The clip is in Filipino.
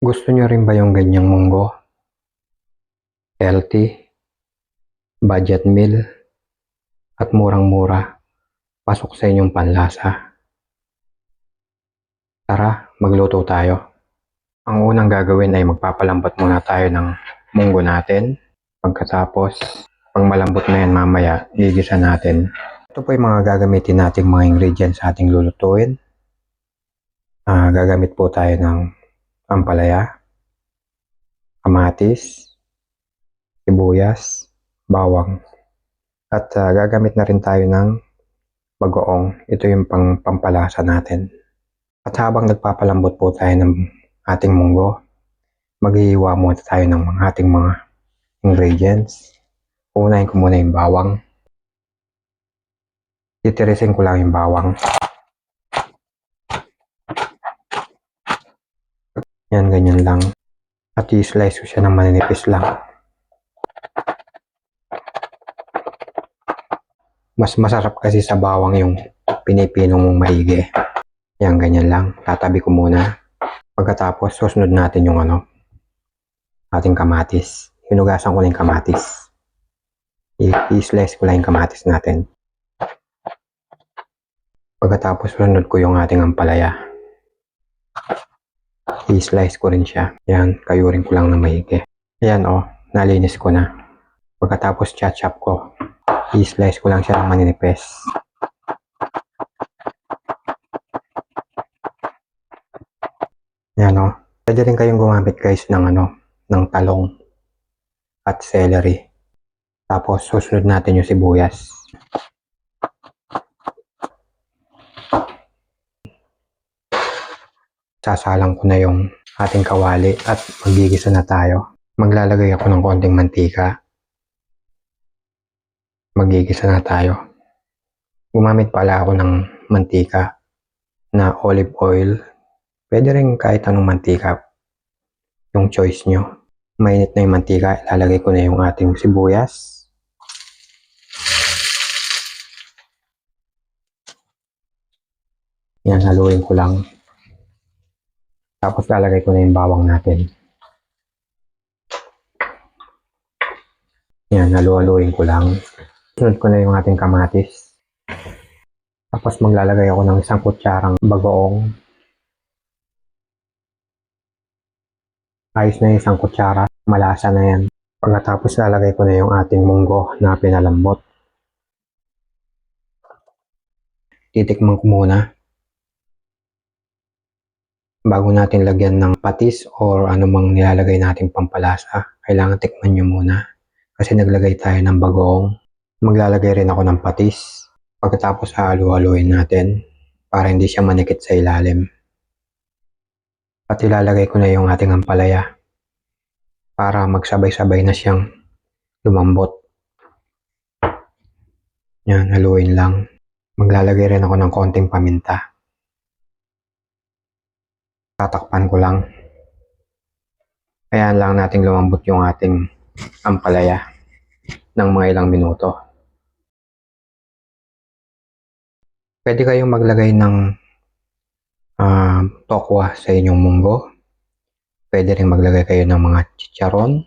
Gusto nyo rin ba yung ganyang munggo? Healthy, budget meal, at murang-mura. Pasok sa inyong panlasa. Tara, magluto tayo. Ang unang gagawin ay magpapalambot muna tayo ng munggo natin. Pagkatapos, pag malambot na yan mamaya, gigisa natin. Ito po yung mga gagamitin nating mga ingredients sa ating lulutuin. Gagamit po tayo ng ampalaya, kamatis, sibuyas, bawang. At gagamit na rin tayo ng bagoong. Ito yung pampalasa natin. At habang nagpapalambot po tayo ng ating munggo, maghihiwa muna tayo ng ating mga ingredients. Unahin ko muna yung bawang. Titirisin ko lang yung bawang. Yan, ganyan lang. At i-slice ko siya ng maninipis lang. Mas masarap kasi sa bawang yung pinipino mong maigi. Yan, ganyan lang. Tatabi ko muna. Pagkatapos, susunod natin yung ating kamatis. Hinugasan ko lang yung kamatis. I-slice ko lang yung kamatis natin. Pagkatapos, sunod ko yung ating ampalaya. I-slice ko rin siya. Yan, kayurin ko lang na maigi. Ayan nalinis ko na. Pagkatapos, chop ko. I-slice ko lang siya ng maninipis. Yan Pwede rin kayong gumamit guys ng ng talong at celery. Tapos susunod natin yung sibuyas. Sasalang ko na yung ating kawali at magigisa na tayo. Maglalagay ako ng konting mantika. Magigisa na tayo. Gumamit pala ako ng mantika na olive oil. Pwede rin kahit anong mantika. Yung choice nyo. Mainit na yung mantika. Ilalagay ko na yung ating sibuyas. Yan, haluin ko lang. Tapos lalagay ko na yung bawang natin. Yan, haluin ko lang. Sunod ko na yung ating kamatis. Tapos maglalagay ako ng isang kutsarang bagoong. Ayos na yung isang kutsara. Malasa na yan. Pagkatapos lalagay ko na yung ating munggo na pinalambot. Titikman ko muna. Bago natin lagyan ng patis or anumang nilalagay nating pampalasa, kailangan tikman nyo muna. Kasi naglagay tayo ng bagoong. Maglalagay rin ako ng patis. Pagkatapos halu-haluin natin para hindi siya manikit sa ilalim. At ilalagay ko na yung ating ampalaya para magsabay-sabay na siyang lumambot. Yan, haluin lang. Maglalagay rin ako ng konting paminta. Tatakpan ko lang. Ayan lang nating lumambot yung ating ampalaya ng mga ilang minuto. Pwede kayong maglagay ng tokwa sa inyong munggo. Pwede rin maglagay kayo ng mga chicharon